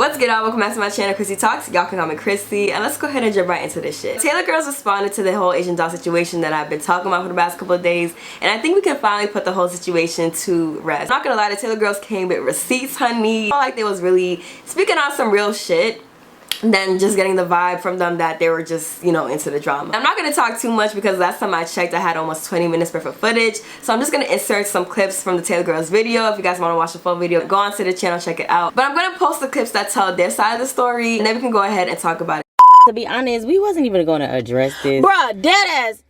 What's good, y'all? Welcome back to my channel, Chrissyy Talks. Y'all can call me Chrissyy, and let's go ahead and jump right into this shit. Taylor Girlz responded to the whole Asian doll situation that I've been talking about for the past couple of days, and I think we can finally put the whole situation to rest. I'm not gonna lie, the Taylor Girlz came with receipts, honey. I felt like they was really speaking on some real shit, then just getting the vibe from them that they were just, you know, into the drama. I'm not going to talk too much because last time I checked I had almost 20 minutes worth of footage, so I'm just going to insert some clips from the Taylor Girlz video. If you guys want to watch the full video, go on to the channel, check it out. But I'm going to post the clips that tell their side of the story, and then we can go ahead and talk about it. To be honest, we wasn't even going to address this. Bruh, deadass.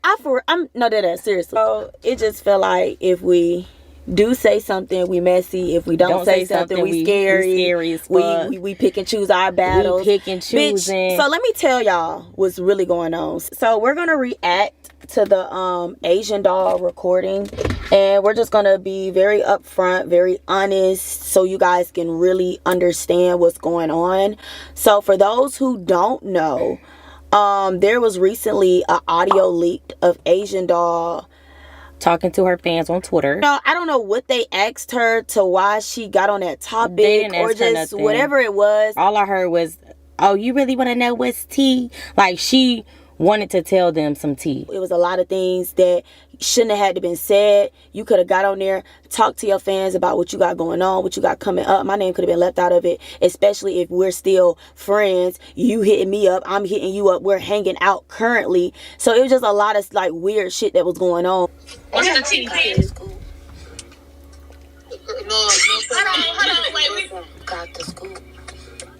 No, deadass, seriously. So it just felt like if we do say something, we messy. If we don't say something, we scary. We scary as fuck. We pick and choose our battles. We pick and choose. Bitch, so let me tell y'all what's really going on. So we're gonna react to the Asian doll recording, and we're just gonna be very upfront, very honest, so you guys can really understand what's going on. So for those who don't know, there was recently an audio leaked of Asian doll talking to her fans on Twitter. No, I don't know what they asked her to why she got on that topic or just whatever it was. All I heard was, oh, you really want to know what's tea? Like, she wanted to tell them some tea. It was a lot of things that shouldn't have had to been said. You could have got on there, talked to your fans about what you got going on, what you got coming up. My name could have been left out of it, especially if we're still friends. You hitting me up, I'm hitting you up, we're hanging out currently. So it was just a lot of like weird shit that was going on. What's the tea in school? No, hold on, wait, we got the school.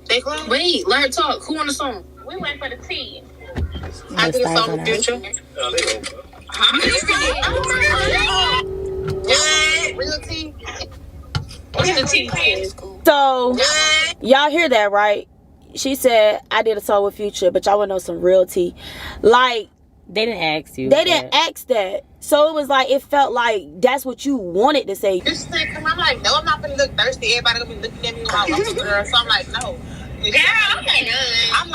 They close? Wait, let her talk. Who on the song? We went for the tea. I did a song with Future. Real tea. What's the tea in school? So, y'all hear that, right? She said, I did a song with Future, but y'all want to know some real tea. Like, they didn't ask you. They didn't ask that. So it was like, it felt like that's what you wanted to say. This thing, cause I'm like, no, I'm not gonna look thirsty. Everybody gonna be looking at me while I walk the girl. So I'm like, no.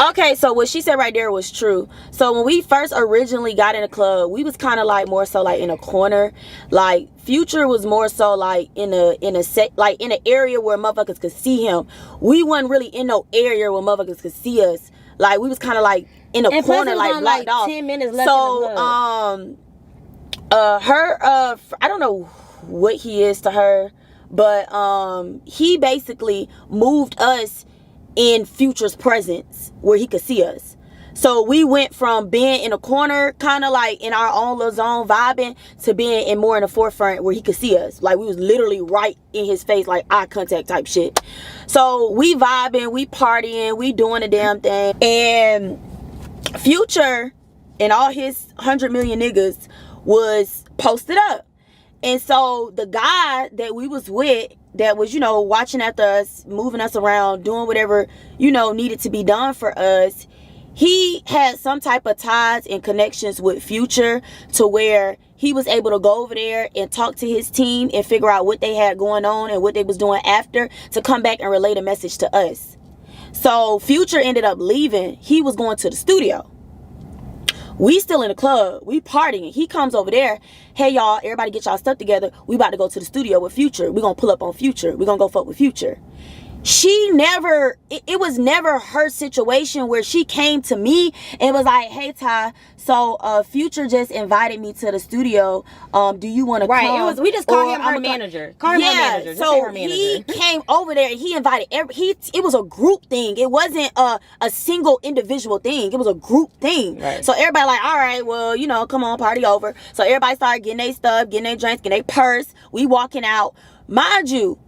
Okay, so what she said right there was true. So when we first originally got in the club, we was kind of like more so like in a corner. Like Future was more so like in a set, like in an area where motherfuckers could see him. We wasn't really in no area where motherfuckers could see us. Like we was kind of like in a corner, like blocked off. 10 minutes left. So I don't know what he is to her, but he basically moved us in Future's presence where he could see us. So we went from being in a corner, kind of like in our own little zone vibing, to being in more in the forefront where he could see us. Like we was literally right in his face, like eye contact type shit. So we vibing, we partying, we doing the damn thing. And Future and all his 100 million niggas was posted up. And so the guy that we was with, that was, you know, watching after us, moving us around, doing whatever, you know, needed to be done for us, he had some type of ties and connections with Future to where he was able to go over there and talk to his team and figure out what they had going on and what they was doing after, to come back and relay a message to us. So Future ended up leaving. He was going to the studio. We still in the club, we partying. He comes over there, hey y'all, everybody get y'all stuff together. We about to go to the studio with Future. We gonna pull up on Future. We gonna go fuck with Future. She never, it was never her situation where she came to me and was like, hey Ty, so Future just invited me to the studio. Do you want to come? Right, it was, we just called him her manager. Call him her manager. Just say her manager. He came over there and he invited it was a group thing. It wasn't a single individual thing. It was a group thing. Right. So everybody like, all right, well, you know, come on, party over. So everybody started getting their stuff, getting their drinks, getting their purse. We walking out. Mind you,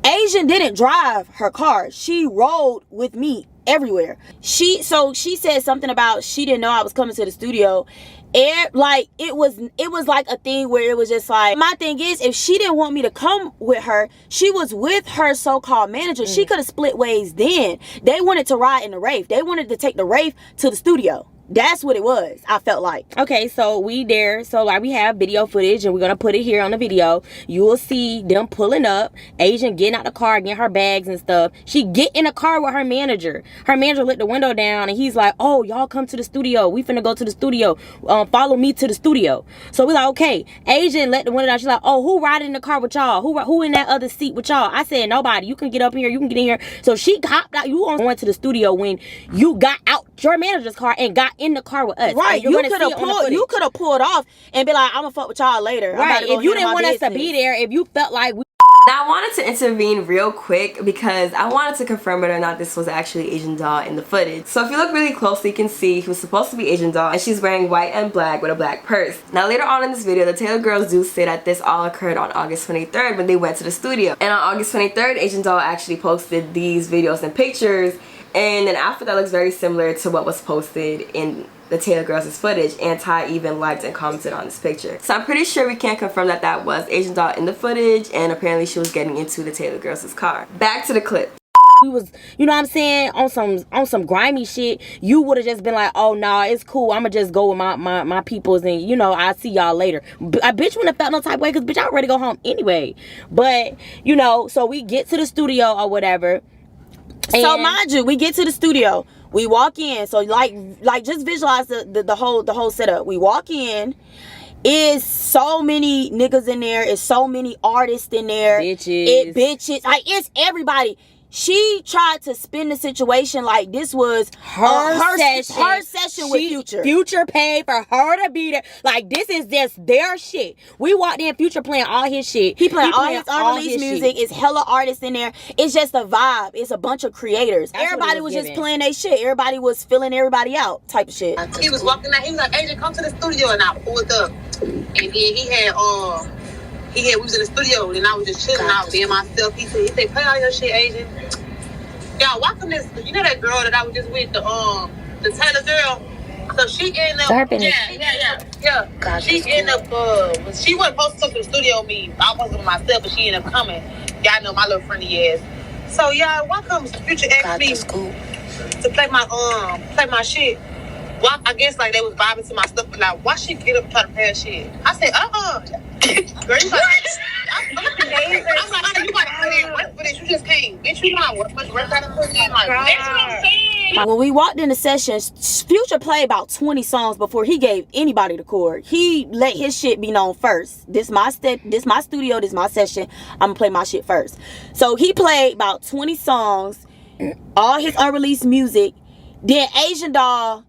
Asian didn't drive her car. She rode with me everywhere. She said something about she didn't know I was coming to the studio. It was like a thing where it was just like, my thing is, if she didn't want me to come with her, she was with her so-called manager. She could have split ways then. They wanted to ride in the Wraith. They wanted to take the Wraith to the studio. That's what it was, I felt like. Okay, so we there. So like we have video footage and we're gonna put it here on the video. You will see them pulling up, Asian getting out the car, getting her bags and stuff. She get in the car with her manager. Her manager lit the window down and he's like, oh, y'all come to the studio. We finna go to the studio. Follow me to the studio. So we like, okay. Asian let the window down. She's like, oh, who riding in the car with y'all? Who in that other seat with y'all? I said, nobody. You can get up in here. You can get in here. So she hopped out. You went to the studio when you got out your manager's car and got in the car with us. Right, you could have pulled off and be like, I'm gonna fuck with y'all later. Right, if you didn't want us to be there, if you felt like we... Now I wanted to intervene real quick because I wanted to confirm whether or not this was actually Asian Doll in the footage. So if you look really closely, you can see he was supposed to be Asian Doll and she's wearing white and black with a black purse. Now later on in this video, the Taylor Girlz do say that this all occurred on August 23rd when they went to the studio. And on August 23rd, Asian Doll actually posted these videos and pictures, and then after that looks very similar to what was posted in the Taylor Girlz' footage, and Ty even liked and commented on this picture. So I'm pretty sure we can confirm that that was Asian Doll in the footage, and apparently she was getting into the Taylor Girlz' car. Back to the clip. We was, you know what I'm saying, on some grimy shit, you would have just been like, oh nah, it's cool, I'ma just go with my peoples and you know, I'll see y'all later. A bitch wouldn't have felt no type of way because bitch I ready to go home anyway. But you know, so we get to the studio or whatever. So mind you, we get to the studio, we walk in. So like just visualize the whole setup. We walk in, is so many niggas in there, is so many artists in there, bitches, like it's everybody. She tried to spin the situation like this was her session with Future. Future paid for her to be there. Like, this is just their shit. We walked in, Future playing all his shit. He playing all his unreleased music. It's hella artists in there. It's just a vibe. It's a bunch of creators. Everybody was just playing their shit. Everybody was filling everybody out type of shit. He was walking out. He was like, Agent, come to the studio. And I pulled up. And then we was in the studio, and I was just chilling out, being myself. He said, play all your shit, Asian. Y'all, welcome this. You know that girl that I was just with, the Taylor girl. So she ended up, yeah. She ended up, she wasn't supposed to come to the studio with me. I was with myself, but she ended up coming. Y'all know my little friendly ass. So y'all, welcome. Future asked me to play my shit. Well, I guess like they was vibing to my stuff, but like, why she get up and try to play her shit? I said, girl, you I'm like, you gotta put in work for this. You just came. Bitch, you know how much work I done put in. Like, that's what I'm saying. When we walked in the session, Future played about 20 songs before he gave anybody the chord. He let his shit be known first. This my studio, this my session. I'm gonna play my shit first. So he played about 20 songs, all his unreleased music. Then Asian Doll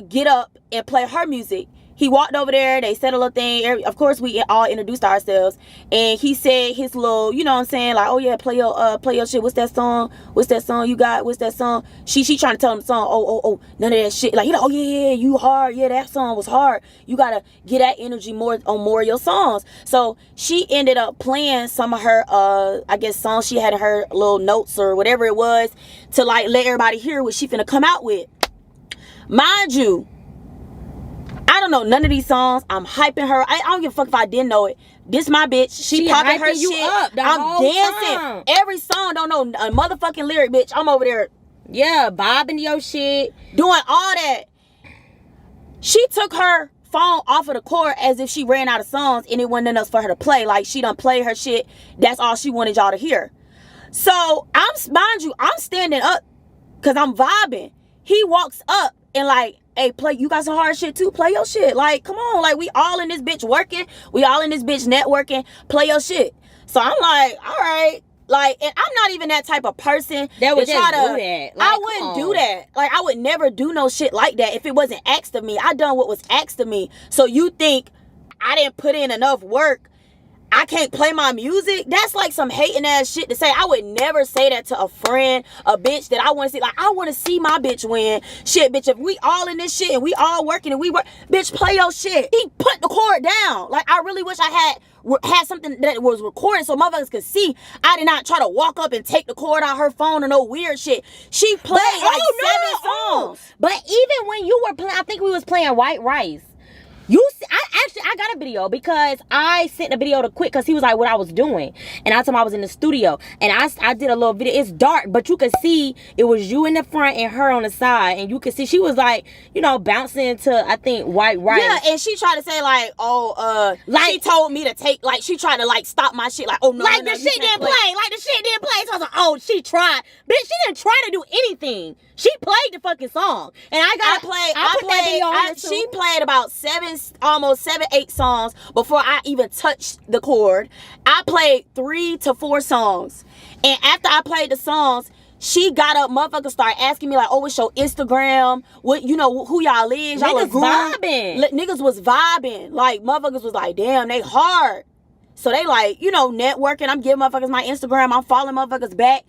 get up and play her music. He walked over there, they said a little thing. Of course, we all introduced ourselves. And he said his little, you know what I'm saying? Like, oh yeah, play your shit. What's that song? What's that song you got? What's that song? She trying to tell him the song. Oh, none of that shit. Like, you know, oh yeah, you hard. Yeah, that song was hard. You gotta get that energy more on more of your songs. So she ended up playing some of her, I guess, songs she had in her little notes or whatever it was to like let everybody hear what she finna come out with. Mind you, I don't know none of these songs. I'm hyping her. I don't give a fuck if I didn't know it. This my bitch. She popping her shit. I'm dancing. Time. Every song don't know a motherfucking lyric, bitch. I'm over there. Yeah, bobbing your shit. Doing all that. She took her phone off of the cord as if she ran out of songs and it wasn't enough for her to play. Like she done played her shit. That's all she wanted y'all to hear. So mind you, I'm standing up because I'm vibing. He walks up and like, hey, play, you got some hard shit too, play your shit. Like, come on, like we all in this bitch working, we all in this bitch networking, play your shit. So I'm like, all right, like, and I'm not even that type of person that would just do that. Like, I wouldn't do that. Like, I would never do no shit like that if it wasn't asked of me. I done what was asked of me. So you think I didn't put in enough work, I can't play my music? That's like some hating ass shit to say. I would never say that to a friend, a bitch that I want to see. Like, I want to see my bitch win. Shit, bitch, if we all in this shit and we all working and we work, bitch, play your shit. He put the cord down. Like, I really wish I had something that was recorded so motherfuckers could see. I did not try to walk up and take the cord out her phone or no weird shit. She played 7 songs. But even when you were playing, I think we was playing White Rice. I got a video because I sent the video to Quick because he was like what I was doing, and I told him I was in the studio, and I did a little video. It's dark, but you could see it was you in the front and her on the side, and you could see she was like, you know, bouncing to I think white rice. Yeah, and she tried to say like, like she told me to take, like she tried to like stop my shit, like, oh no, like no, the shit didn't play, like the shit didn't play. So I was like, oh, she tried, bitch. She didn't try to do anything. She played the fucking song, and she played about almost 7-8 songs before I even touched the chord. I played 3 to 4 songs, and after I played the songs, she got up, motherfuckers started asking me like, oh, what's your Instagram? What, you know, who y'all is? Y'all niggas vibing. Niggas was vibing. Like, motherfuckers was like, damn, they hard. So they like, you know, networking. I'm giving motherfuckers my Instagram. I'm following motherfuckers back.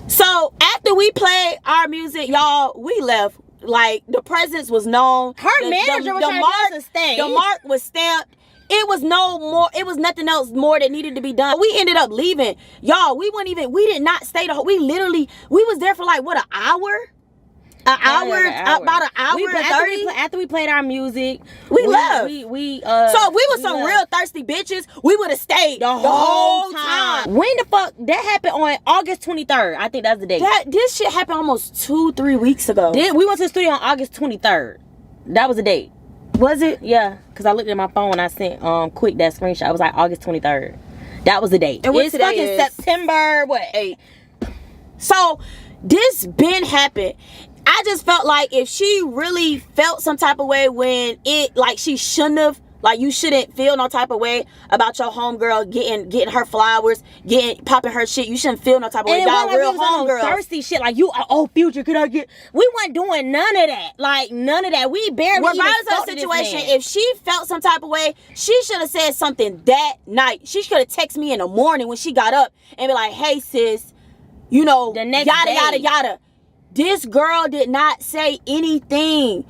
So after we played our music, y'all, we left. Like, the presence was known. Her manager was trying to stay. The mark was stamped. It was no more. It was nothing else more that needed to be done. We ended up leaving, y'all. We did not stay the whole. We was there for like what, an hour? About an hour and 30. After we played our music, we left. So if we was some real thirsty bitches, we would have stayed the whole time. When the fuck that happened? On August 23rd, I think that's the date. This shit happened almost 2-3 weeks ago. We went to the studio on August 23rd. That was the date. Was it? Yeah, because I looked at my phone and I sent Quick that screenshot. It was like August 23rd. That was the date. And it's fucking September 8th. So this been happened. I just felt like if she really felt some type of way when it, like, she shouldn't have, like, you shouldn't feel no type of way about your homegirl getting her flowers, popping her shit. You shouldn't feel no type of way. Y'all real homegirls. Thirsty shit like you. Oh, Future, could I get? We weren't doing none of that. Like none of that. We barely. Regardless of the situation, if she felt some type of way, she should have said something that night. She should have texted me in the morning when she got up and be like, "Hey sis, you know, the next yada day. yada yada." This girl did not say anything.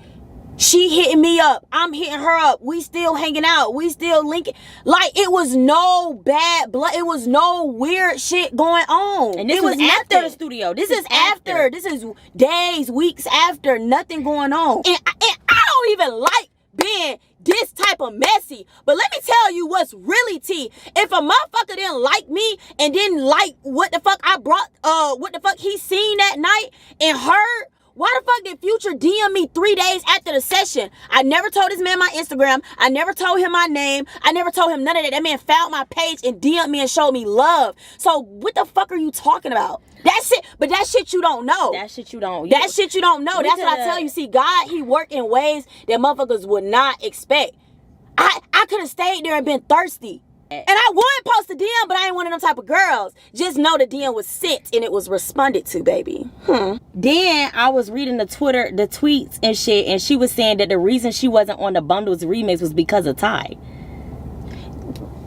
She hitting me up. I'm hitting her up. We still hanging out. We still linking. Like, it was no bad blood. It was no weird shit going on. And this was after the studio. This is after. This is days, weeks after. Nothing going on. And I don't even like being this type of messy. But let me tell you what's really tea. If a motherfucker didn't like me and didn't like what the fuck I brought, what the fuck he seen that night and heard, why the fuck did Future DM me 3 days after the session? I never told this man my Instagram. I never told him my name. I never told him none of that. That man found my page and DM'd me and showed me love. So what the fuck are you talking about? That's it. But that shit you don't know. That shit you don't. That shit you don't know. That's what I tell you. See, God, he work in ways that motherfuckers would not expect. I could have stayed there and been thirsty. And I would post a DM, but I ain't one of them type of girls. Just know the DM was sent and it was responded to, baby. Then I was reading the tweets and shit, and she was saying that the reason she wasn't on the Bundles remix was because of Ty.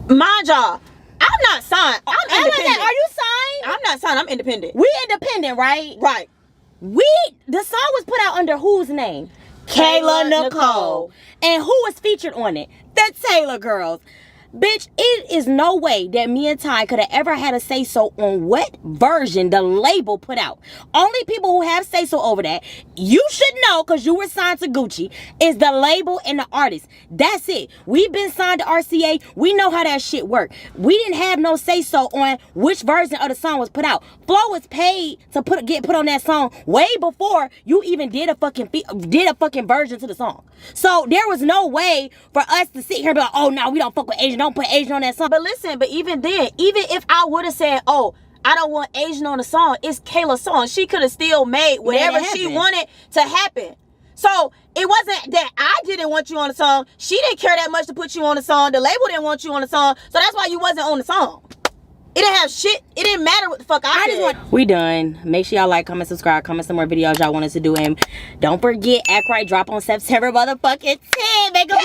Mind y'all, I'm not signed. I'm independent. Are you signed? I'm not signed. I'm independent. We independent, right? Right. The song was put out under whose name? Kayla Nicole. And who was featured on it? The Taylor Girlz. Bitch, it is no way that me and Ty could have ever had a say-so on what version the label put out. Only people who have say-so over that, you should know because you were signed to Gucci, is the label and the artist. That's it. We've been signed to RCA. We know how that shit work. We didn't have no say-so on which version of the song was put out. Flo was paid to get put on that song way before you even did a fucking version to the song. So there was no way for us to sit here and be like, oh no, we don't fuck with Asian. Don't put Asian on that song. But listen, but even then, even if I would have said, oh, I don't want Asian on the song, it's Kayla's song, she could have still made whatever she wanted to happen. So it wasn't that I didn't want you on the song. She didn't care that much to put you on the song. The label didn't want you on the song. So that's why you wasn't on the song. It didn't have shit. It didn't matter what the fuck I did. We done. Make sure y'all like, comment, subscribe, comment some more videos y'all want us to do. And don't forget, Act Right drop on September motherfucking 10. Make a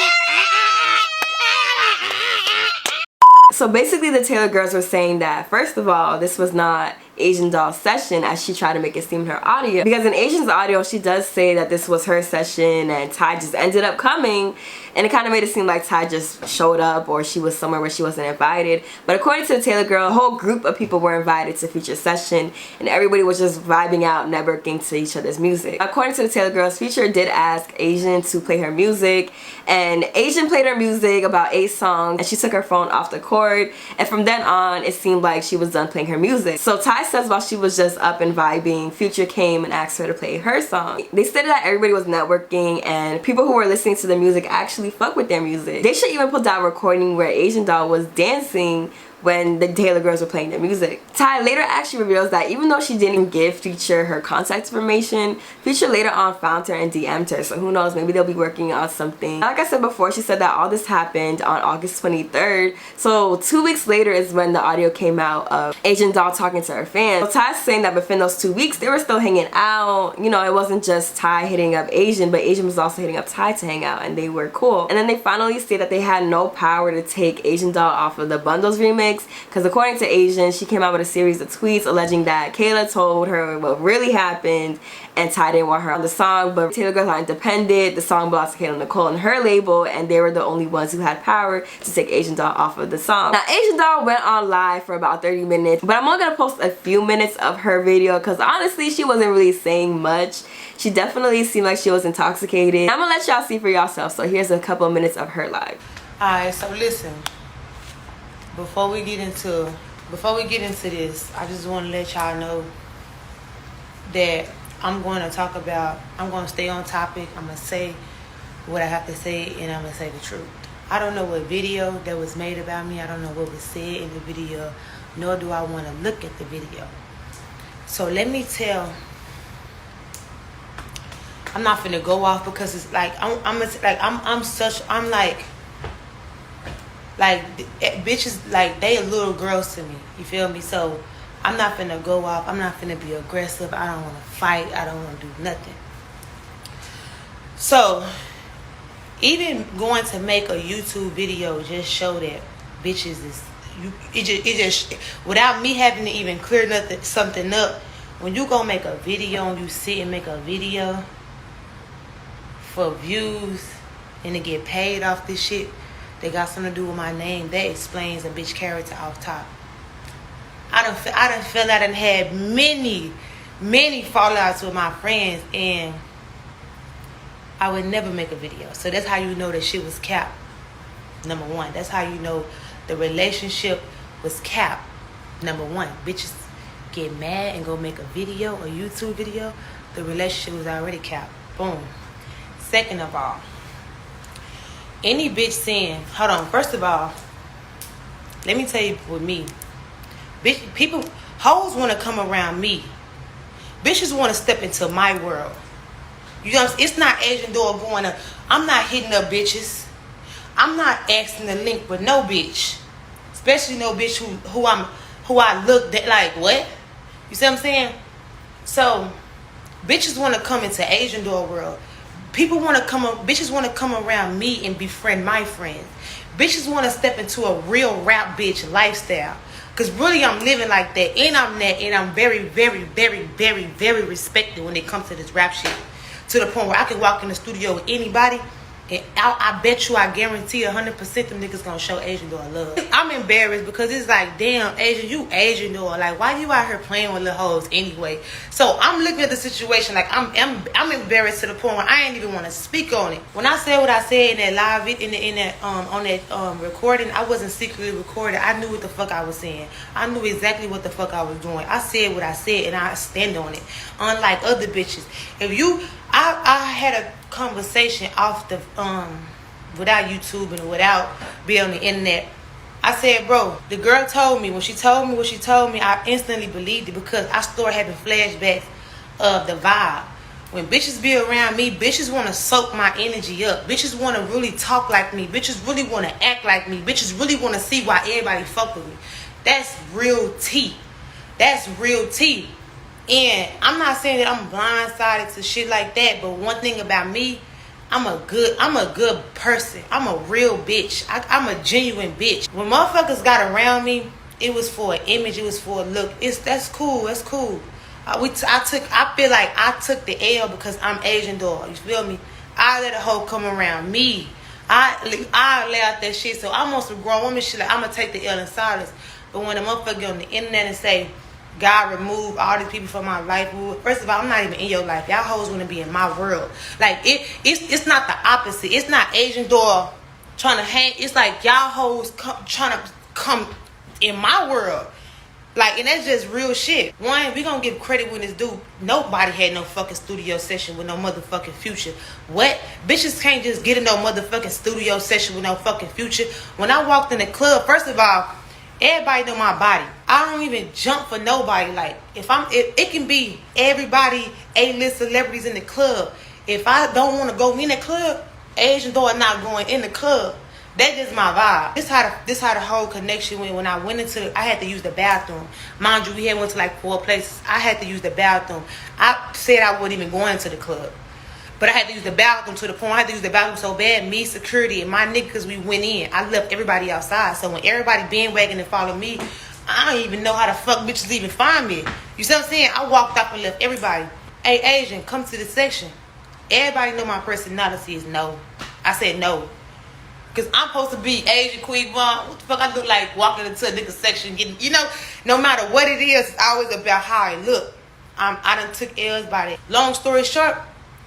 So basically the Taylor Girlz were saying that, first of all, this was not Asian Doll's session, as she tried to make it seem in her audio. Because in Asian's audio, she does say that this was her session and Ty just ended up coming, and it kind of made it seem like Ty just showed up or she was somewhere where she wasn't invited. But according to the Taylor Girl, a whole group of people were invited to Future's session, and everybody was just vibing out, networking to each other's music. According to the Taylor Girls, Future did ask Asian to play her music, and Asian played her music, about 8 songs, and she took her phone off the cord, and from then on it seemed like she was done playing her music. So Ty says while she was just up and vibing, Future came and asked her to play her song. They stated that everybody was networking and people who were listening to the music actually fuck with their music. They should even put that recording where Asian Doll was dancing when the Taylor Girls were playing their music. Ty later actually reveals that even though she didn't give Future her contact information, Future later on found her and DM'd her, so who knows, maybe they'll be working on something. Like I said before, she said that all this happened on August 23rd, so 2 weeks later is when the audio came out of Asian Doll talking to her fans. So Ty's saying that within those 2 weeks, they were still hanging out. You know, it wasn't just Ty hitting up Asian, but Asian was also hitting up Ty to hang out, and they were cool. And then they finally say that they had no power to take Asian Doll off of the Bundles remix, because according to Asian, she came out with a series of tweets alleging that Kayla told her what really happened and Ty didn't want her on the song, but Taylor Girls are independent. The song belongs to Kayla Nicole and her label, and they were the only ones who had power to take Asian Doll off of the song. Now Asian Doll went on live for about 30 minutes, but I'm only gonna post a few minutes of her video because honestly she wasn't really saying much. She definitely seemed like she was intoxicated. I'm gonna let y'all see for yourself, so here's a couple of minutes of her live. Alright, so listen. Before we get into this, I just want to let y'all know that I'm going to stay on topic. I'm going to say what I have to say, and I'm going to say the truth. I don't know what video that was made about me. I don't know what was said in the video, nor do I want to look at the video. So let me tell. I'm not finna go off because it's like like bitches, like they are little girls to me, you feel me? So I'm not finna go off, I'm not finna be aggressive, I don't want to fight, I don't want to do nothing. So even going to make a YouTube video just show that bitches is, it just without me having to even clear something up, when you go make a video and you sit and make a video for views and to get paid off this shit, they got something to do with my name. That explains a bitch character off top. I done feel I done had many fallouts with my friends, and I would never make a video. So that's how you know that shit was capped. Number one. That's how you know the relationship was capped. Number one. Bitches get mad and go make a video, a YouTube video. The relationship was already capped. Boom. Second of all, any bitch saying, hold on, first of all, let me tell you with me, bitch, people, hoes want to come around me. Bitches want to step into my world. You know, it's not Asian Doll going to, I'm not hitting up bitches. I'm not asking to link with no bitch. Especially no bitch who I look at like, what? You see what I'm saying? So, bitches want to come into Asian Doll world. Bitches want to come around me and befriend my friends. Bitches want to step into a real rap bitch lifestyle. Because really I'm living like that. And I'm very, very, very, very, very respected when it comes to this rap shit. To the point where I can walk in the studio with anybody, and I bet you, I guarantee 100% them niggas gonna show Asian Doll love. I'm embarrassed because it's like, damn, Asian Doll. Like, why you out here playing with little hoes anyway? So I'm looking at the situation like I'm embarrassed to the point where I ain't even want to speak on it. When I said what I said in that live, on that recording, I wasn't secretly recording. I knew what the fuck I was saying. I knew exactly what the fuck I was doing. I said what I said and I stand on it. Unlike other bitches, I had a conversation off the without YouTube and without being on the internet. I said, bro, the girl told me, when she told me what she told me, I instantly believed it because I started having flashbacks of the vibe. When bitches be around me, bitches want to soak my energy up. Bitches want to really talk like me. Bitches really want to act like me. Bitches really want to see why everybody fuck with me. That's real tea. That's real tea. And I'm not saying that I'm blindsided to shit like that, but one thing about me, I'm a good person. I'm a real bitch. I'm a genuine bitch. When motherfuckers got around me it was for an image, it was for a look. That's cool. I feel like I took the L because I'm Asian doll. You feel me? I let a hoe come around me. I lay out that shit. So I'm on some grown woman shit. Like, I'm gonna take the L in silence. But when a motherfucker get on the internet and say, God remove all these people from my life. First of all, I'm not even in your life. Y'all hoes want to be in my world. Like, it's not the opposite. It's not Asian doll trying to hang. It's like y'all hoes trying to come in my world. Like, and that's just real shit. One, we gonna give credit when it's due. Nobody had no fucking studio session with no motherfucking Future. What? Bitches can't just get in no motherfucking studio session with no fucking Future. When I walked in the club, first of all, everybody know my body. I don't even jump for nobody. Like, if it can be everybody, A-list celebrities in the club. If I don't want to go in the club, Asian door not going in the club. That's just my vibe. This how the whole connection went. When I went into, I had to use the bathroom. Mind you, we had went to like 4 places. I had to use the bathroom. I said I wasn't even going to the club, but I had to use the bathroom to the point. I had to use the bathroom so bad. Me, security, and my niggas, we went in. I left everybody outside. So when everybody bandwagon and followed me, I don't even know how the fuck bitches even find me. You see what I'm saying? I walked up and left everybody. Hey, Asian, come to this section. Everybody know my personality is no. I said no. Because I'm supposed to be Asian Queen Von. What the fuck I look like walking into a nigga section getting, you know, no matter what it is, it's always about how I look. I done took L's by that. Long story short,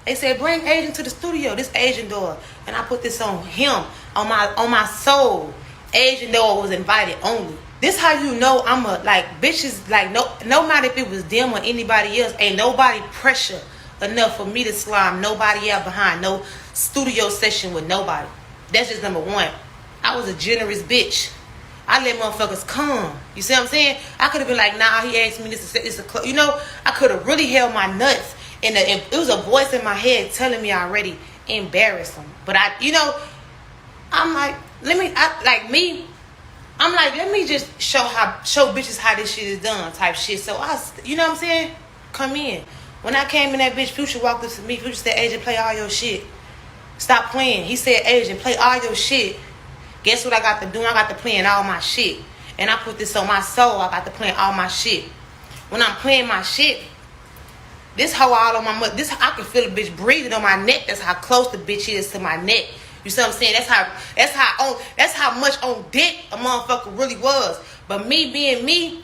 they said, bring Asian to the studio, this Asian door. And I put this on him, on my soul. Asian door was invited only. This how you know I'm a, like, bitches, like, no matter if it was them or anybody else, ain't nobody pressure enough for me to slime nobody out behind no studio session with nobody. That's just number one. I was a generous bitch. I let motherfuckers come. You see what I'm saying? I could have been like, nah, he asked me this is a club. You know, I could have really held my nuts. And it was a voice in my head telling me I already embarrassed him. But I'm like, let me just show bitches how this shit is done type shit. So you know what I'm saying? Come in. When I came in, that bitch Future walked up to me. Future said, Asian, play all your shit. Stop playing. He said, Asian, play all your shit. Guess what I got to do? I got to playing all my shit. And I put this on my soul. I got to playing all my shit. When I'm playing my shit, this hoe all on my mother. This I can feel a bitch breathing on my neck. That's how close the bitch is to my neck. You see what I'm saying? That's how much on dick a motherfucker really was. But me being me,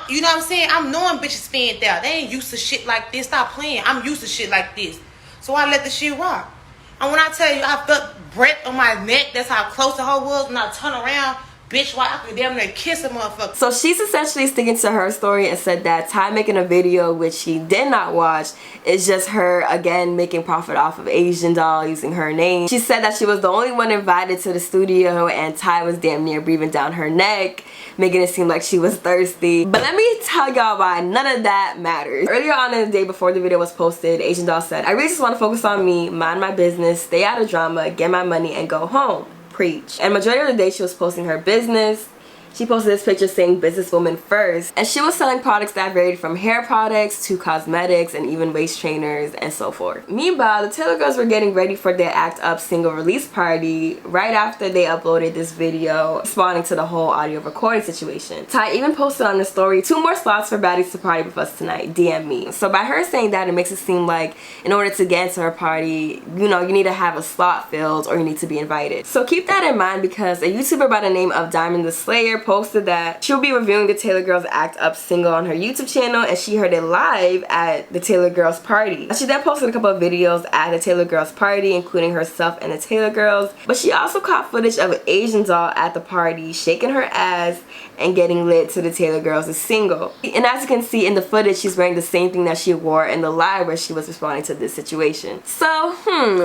you know what I'm saying? I'm knowing bitches spend out. They ain't used to shit like this. Stop playing. I'm used to shit like this. So I let the shit rock. And when I tell you I felt breath on my neck, that's how close the hoe was. When I turn around, bitch, why I could damn near kiss a motherfucker. So she's essentially sticking to her story and said that Ty making a video which she did not watch is just her again making profit off of Asian doll using her name. She said that she was the only one invited to the studio and Ty was damn near breathing down her neck, making it seem like she was thirsty. But let me tell y'all why none of that matters. Earlier on in the day before the video was posted, Asian doll said, I really just want to focus on me, mind my business, stay out of drama, get my money, and go home. Preach. And majority of the day she was posting her business. She posted this picture saying businesswoman first, and she was selling products that varied from hair products to cosmetics and even waist trainers and so forth. Meanwhile, the Taylor Girlz were getting ready for their Act Up single release party right after they uploaded this video responding to the whole audio recording situation. Ty even posted on the story, 2 more slots for baddies to party with us tonight, DM me. So by her saying that, it makes it seem like in order to get into her party, you know, you need to have a slot filled or you need to be invited. So keep that in mind because a YouTuber by the name of Diamond the Slayer posted that she'll be reviewing the Taylor Girlz Act Up single on her YouTube channel, and she heard it live at the Taylor Girlz party. She then posted a couple of videos at the Taylor Girlz party, including herself and the Taylor Girlz, but she also caught footage of an Asian doll at the party shaking her ass and getting lit to the Taylor Girlz' single. And as you can see in the footage, she's wearing the same thing that she wore in the live where she was responding to this situation. So,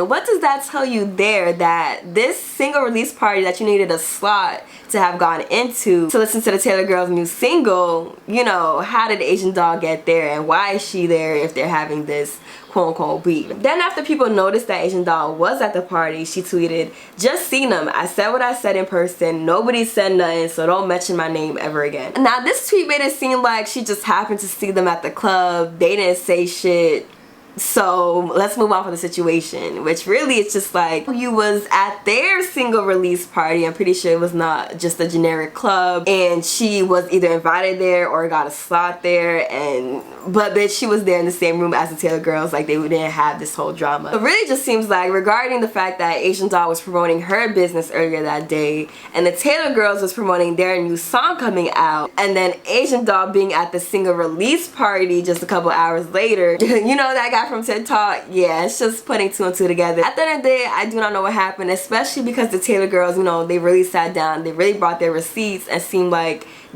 what does that tell you there? That this single release party that you needed a slot to have gone into to listen to the Taylor Girlz' new single, you know, how did Asian doll get there and why is she there if they're having this quote-unquote beef? Then after people noticed that Asian doll was at the party, she tweeted, just seen them. I said what I said in person. Nobody said nothing, so don't mention my name ever again. Now this tweet made it seem like she just happened to see them at the club. They didn't say shit. So let's move on from the situation, which really it's just like you was at their single release party. I'm pretty sure it was not just a generic club, and she was either invited there or got a slot there, but bitch, she was there in the same room as the Taylor Girlz. Like, they didn't have this whole drama. It really just seems like, regarding the fact that Asian Doll was promoting her business earlier that day and the Taylor Girlz was promoting their new song coming out, and then Asian Doll being at the single release party just a couple hours later, you know that guy from TikTok? Yeah, it's just putting two and two together. At the end of the day, I do not know what happened, especially because the Taylor Girlz, you know, they really sat down, they really brought their receipts and seemed like they